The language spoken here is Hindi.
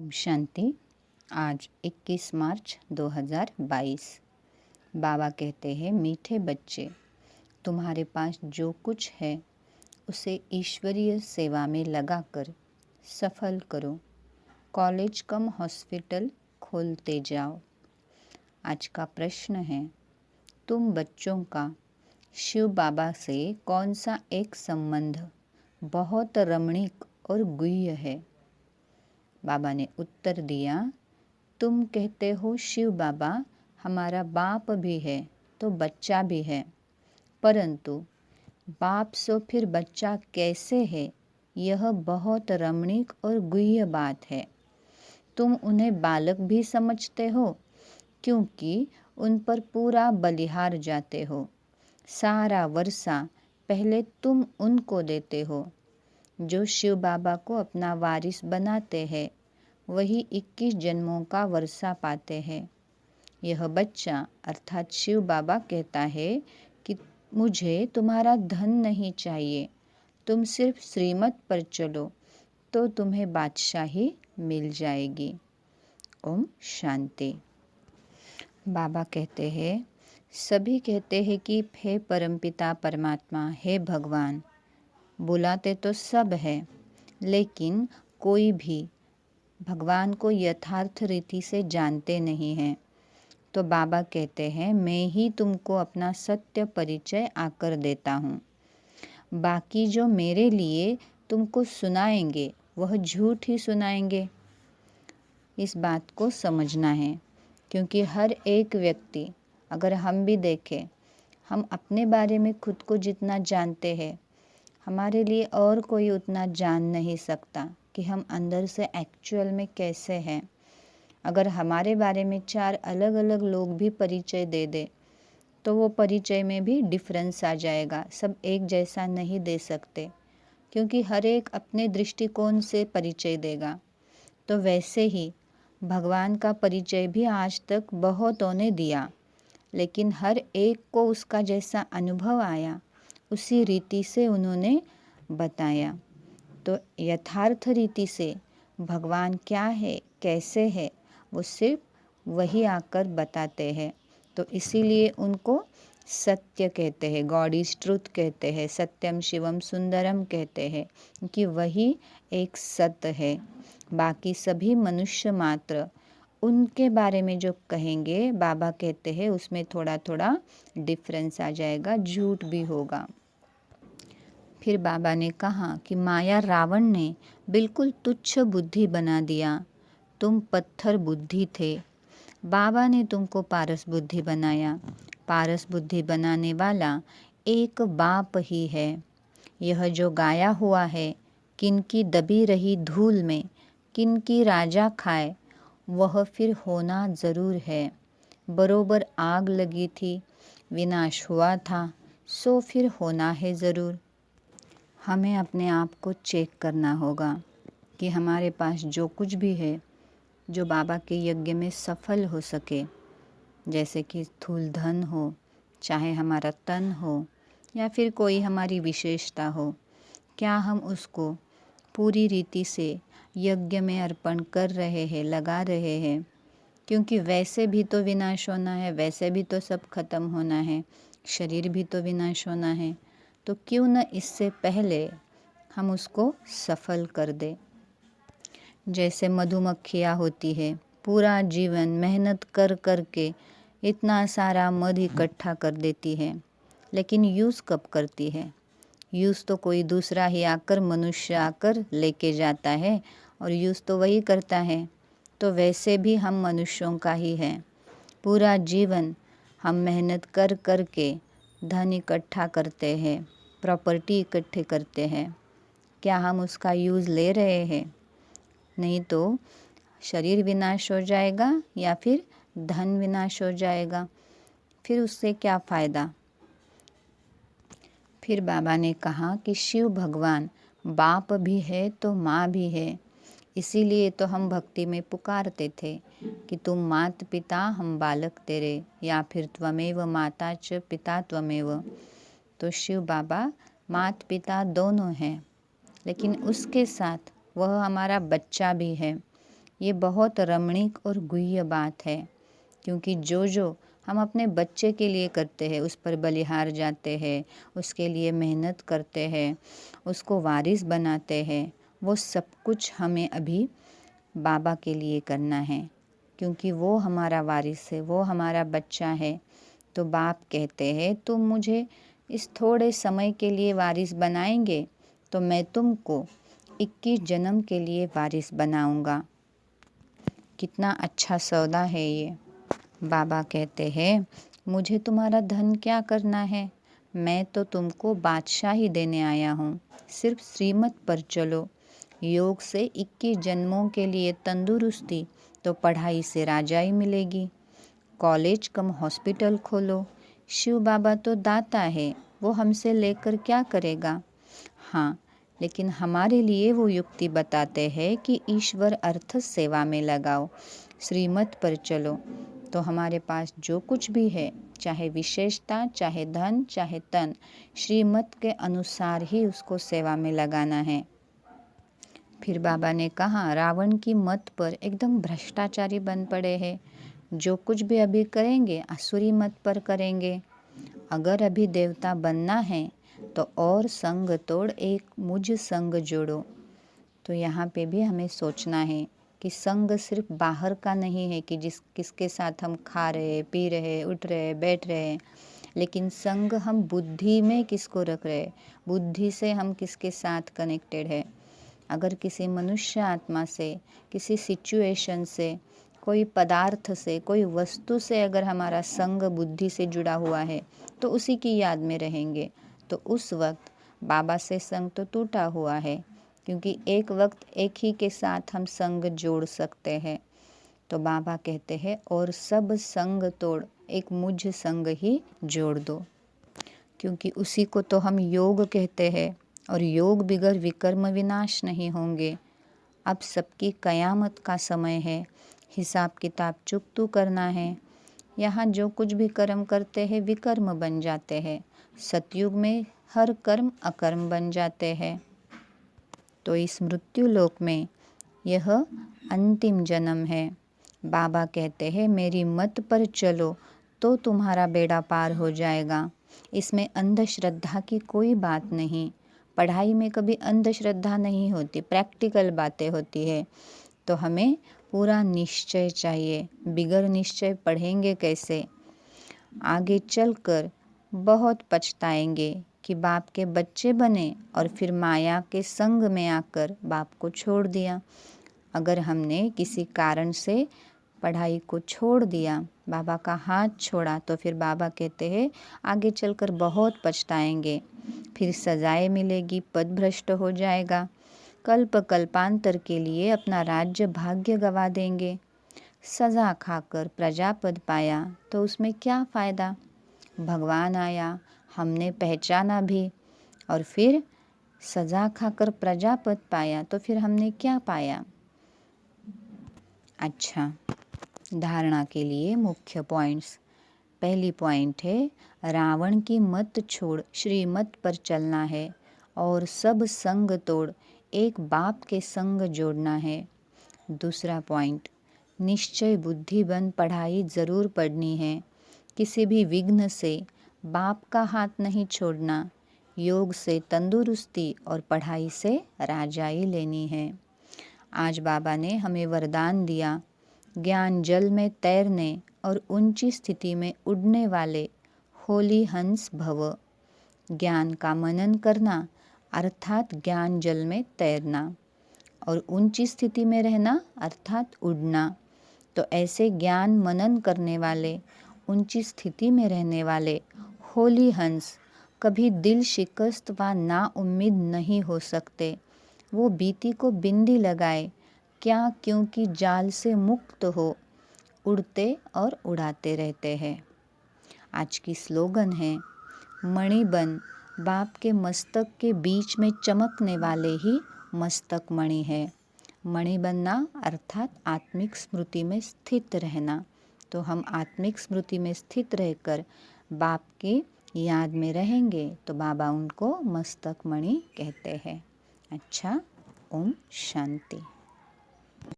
ओम शांति। आज 21 मार्च 2022। बाबा कहते हैं, मीठे बच्चे, तुम्हारे पास जो कुछ है उसे ईश्वरीय सेवा में लगाकर सफल करो। कॉलेज कम हॉस्पिटल खोलते जाओ। आज का प्रश्न है, तुम बच्चों का शिव बाबा से कौन सा एक संबंध बहुत रमणीक और गुह्य है? बाबा ने उत्तर दिया, तुम कहते हो शिव बाबा हमारा बाप भी है तो बच्चा भी है, परंतु बाप से फिर बच्चा कैसे है, यह बहुत रमणीक और गुह्य बात है। तुम उन्हें बालक भी समझते हो क्योंकि उन पर पूरा बलिहार जाते हो। सारा वर्षा पहले तुम उनको देते हो। जो शिव बाबा को अपना वारिस बनाते हैं वही 21 जन्मों का वर्षा पाते हैं। यह बच्चा अर्थात शिव बाबा कहता है कि मुझे तुम्हारा धन नहीं चाहिए, तुम सिर्फ श्रीमत पर चलो तो तुम्हें बादशाही मिल जाएगी। ओम शांति। बाबा कहते हैं, सभी कहते हैं कि हे परमपिता परमात्मा, हे भगवान। बुलाते तो सब है, लेकिन कोई भी भगवान को यथार्थ रीति से जानते नहीं हैं। तो बाबा कहते हैं, मैं ही तुमको अपना सत्य परिचय आकर देता हूँ। बाकी जो मेरे लिए तुमको सुनाएंगे वह झूठ ही सुनाएंगे। इस बात को समझना है, क्योंकि हर एक व्यक्ति, अगर हम भी देखें, हम अपने बारे में खुद को जितना जानते हैं, हमारे लिए और कोई उतना जान नहीं सकता कि हम अंदर से एक्चुअल में कैसे हैं। अगर हमारे बारे में 4 अलग अलग लोग भी परिचय दे दे तो वो परिचय में भी डिफरेंस आ जाएगा। सब एक जैसा नहीं दे सकते, क्योंकि हर एक अपने दृष्टिकोण से परिचय देगा। तो वैसे ही भगवान का परिचय भी आज तक बहुतों ने दिया, लेकिन हर एक को उसका जैसा अनुभव आया उसी रीति से उन्होंने बताया। तो यथार्थ रीति से भगवान क्या है, कैसे है, वो सिर्फ वही आकर बताते हैं। तो इसीलिए उनको सत्य कहते हैं, गॉड इज ट्रुथ कहते हैं, सत्यम शिवम सुंदरम कहते हैं, क्योंकि वही एक सत्य है। बाकी सभी मनुष्य मात्र उनके बारे में जो कहेंगे, बाबा कहते हैं उसमें थोड़ा थोड़ा डिफरेंस आ जाएगा, झूठ भी होगा। फिर बाबा ने कहा कि माया रावण ने बिल्कुल तुच्छ बुद्धि बना दिया। तुम पत्थर बुद्धि थे, बाबा ने तुमको पारस बुद्धि बनाया। पारस बुद्धि बनाने वाला एक बाप ही है। यह जो गाया हुआ है, किनकी दबी रही धूल में किनकी राजा खाए, वह फिर होना ज़रूर है। बरोबर आग लगी थी, विनाश हुआ था, सो फिर होना है ज़रूर। हमें अपने आप को चेक करना होगा कि हमारे पास जो कुछ भी है जो बाबा के यज्ञ में सफल हो सके, जैसे कि स्थूल धन हो, चाहे हमारा तन हो, या फिर कोई हमारी विशेषता हो, क्या हम उसको पूरी रीति से यज्ञ में अर्पण कर रहे हैं, लगा रहे हैं? क्योंकि वैसे भी तो विनाश होना है, वैसे भी तो सब खत्म होना है, शरीर भी तो विनाश होना है। तो क्यों न इससे पहले हम उसको सफल कर दे। जैसे मधुमक्खियाँ होती है, पूरा जीवन मेहनत कर कर के इतना सारा मध इकट्ठा कर देती है, लेकिन यूज़ कब करती है? यूज़ तो कोई दूसरा ही आकर, मनुष्य आकर लेके जाता है, और यूज़ तो वही करता है। तो वैसे भी हम मनुष्यों का ही है। पूरा जीवन हम मेहनत कर कर के धन इकट्ठा करते हैं, प्रॉपर्टी इकट्ठे करते हैं। क्या हम उसका यूज़ ले रहे हैं? नहीं तो शरीर विनाश हो जाएगा या फिर धन विनाश हो जाएगा। फिर उससे क्या फ़ायदा? फिर बाबा ने कहा कि शिव भगवान बाप भी है तो माँ भी है। इसीलिए तो हम भक्ति में पुकारते थे कि तुम मात पिता हम बालक तेरे, या फिर त्वमेव माता च पिता त्वमेव। तो शिव बाबा मात पिता दोनों हैं, लेकिन उसके साथ वह हमारा बच्चा भी है। ये बहुत रमणीक और गुह्य बात है, क्योंकि जो हम अपने बच्चे के लिए करते हैं, उस पर बलिहार जाते हैं, उसके लिए मेहनत करते हैं, उसको वारिस बनाते हैं, वो सब कुछ हमें अभी बाबा के लिए करना है, क्योंकि वो हमारा वारिस है, वो हमारा बच्चा है। तो बाप कहते हैं तुम मुझे इस थोड़े समय के लिए वारिस बनाएंगे तो मैं तुमको 21 जन्म के लिए वारिस बनाऊंगा। कितना अच्छा सौदा है ये। बाबा कहते हैं मुझे तुम्हारा धन क्या करना है, मैं तो तुमको बादशाही देने आया हूँ। सिर्फ श्रीमत पर चलो। योग से 21 जन्मों के लिए तंदुरुस्ती, तो पढ़ाई से राजाई मिलेगी। कॉलेज कम हॉस्पिटल खोलो। शिव बाबा तो दाता है, वो हमसे लेकर क्या करेगा। हाँ, लेकिन हमारे लिए वो युक्ति बताते हैं कि ईश्वर अर्थ सेवा में लगाओ, श्रीमत पर चलो। तो हमारे पास जो कुछ भी है, चाहे विशेषता, चाहे धन, चाहे तन, श्रीमत के अनुसार ही उसको सेवा में लगाना है। फिर बाबा ने कहा रावण की मत पर एकदम भ्रष्टाचारी बन पड़े हैं। जो कुछ भी अभी करेंगे आसुरी मत पर करेंगे। अगर अभी देवता बनना है तो और संग तोड़ एक मुझ संग जोड़ो। तो यहाँ पे भी हमें सोचना है कि संग सिर्फ बाहर का नहीं है कि किसके साथ हम खा रहे, पी रहे, उठ रहे, बैठ रहे, लेकिन संग हम बुद्धि में किसको रख रहे, बुद्धि से हम किसके साथ कनेक्टेड है। अगर किसी मनुष्य आत्मा से, किसी सिचुएशन से, कोई पदार्थ से, कोई वस्तु से अगर हमारा संग बुद्धि से जुड़ा हुआ है तो उसी की याद में रहेंगे। तो उस वक्त बाबा से संग तो टूटा हुआ है, क्योंकि एक वक्त एक ही के साथ हम संग जोड़ सकते हैं। तो बाबा कहते हैं और सब संग तोड़ एक मुझ संग ही जोड़ दो, क्योंकि उसी को तो हम योग कहते हैं, और योग बिगर विकर्म विनाश नहीं होंगे। अब सबकी कयामत का समय है, हिसाब किताब चुकतू करना है। यहाँ जो कुछ भी कर्म करते हैं विकर्म बन जाते हैं। सतयुग में हर कर्म अकर्म बन जाते हैं। तो इस मृत्यु लोक में यह अंतिम जन्म है। बाबा कहते हैं मेरी मत पर चलो तो तुम्हारा बेड़ा पार हो जाएगा। इसमें अंधश्रद्धा की कोई बात नहीं। पढ़ाई में कभी अंधश्रद्धा नहीं होती, प्रैक्टिकल बातें होती है। तो हमें पूरा निश्चय चाहिए, बिगर निश्चय पढ़ेंगे कैसे। आगे चलकर बहुत पछताएंगे कि बाप के बच्चे बने और फिर माया के संग में आकर बाप को छोड़ दिया। अगर हमने किसी कारण से पढ़ाई को छोड़ दिया, बाबा का हाथ छोड़ा, तो फिर बाबा कहते हैं आगे चलकर बहुत पछताएंगे। फिर सजाएं मिलेगी, पद भ्रष्ट हो जाएगा, कल्प कल्पांतर के लिए अपना राज्य भाग्य गवा देंगे। सजा खाकर प्रजापद पाया तो उसमें क्या फ़ायदा। भगवान आया, हमने पहचाना भी, और फिर सजा खाकर प्रजापद पाया तो फिर हमने क्या पाया। अच्छा, धारणा के लिए मुख्य पॉइंट्स। पहली पॉइंट है रावण की मत छोड़ श्रीमत पर चलना है और सब संग तोड़ एक बाप के संग जोड़ना है। दूसरा पॉइंट, निश्चय बुद्धि बन पढ़ाई ज़रूर पढ़नी है। किसी भी विघ्न से बाप का हाथ नहीं छोड़ना। योग से तंदुरुस्ती और पढ़ाई से राजाई लेनी है। आज बाबा ने हमें वरदान दिया, ज्ञान जल में तैरने और ऊंची स्थिति में उड़ने वाले होली हंस भव। ज्ञान का मनन करना अर्थात ज्ञान जल में तैरना, और ऊंची स्थिति में रहना अर्थात उड़ना। तो ऐसे ज्ञान मनन करने वाले, ऊंची स्थिति में रहने वाले होली हंस कभी दिल शिकस्त व ना उम्मीद नहीं हो सकते। वो बीती को बिंदी लगाए क्या, क्योंकि जाल से मुक्त हो, उड़ते और उड़ाते रहते हैं। आज की स्लोगन है मणि बन, बाप के मस्तक के बीच में चमकने वाले ही मस्तक मणि है। मणि बनना अर्थात आत्मिक स्मृति में स्थित रहना। तो हम आत्मिक स्मृति में स्थित रहकर बाप की याद में रहेंगे तो बाबा उनको मस्तक मणि कहते हैं। अच्छा, ओम शांति।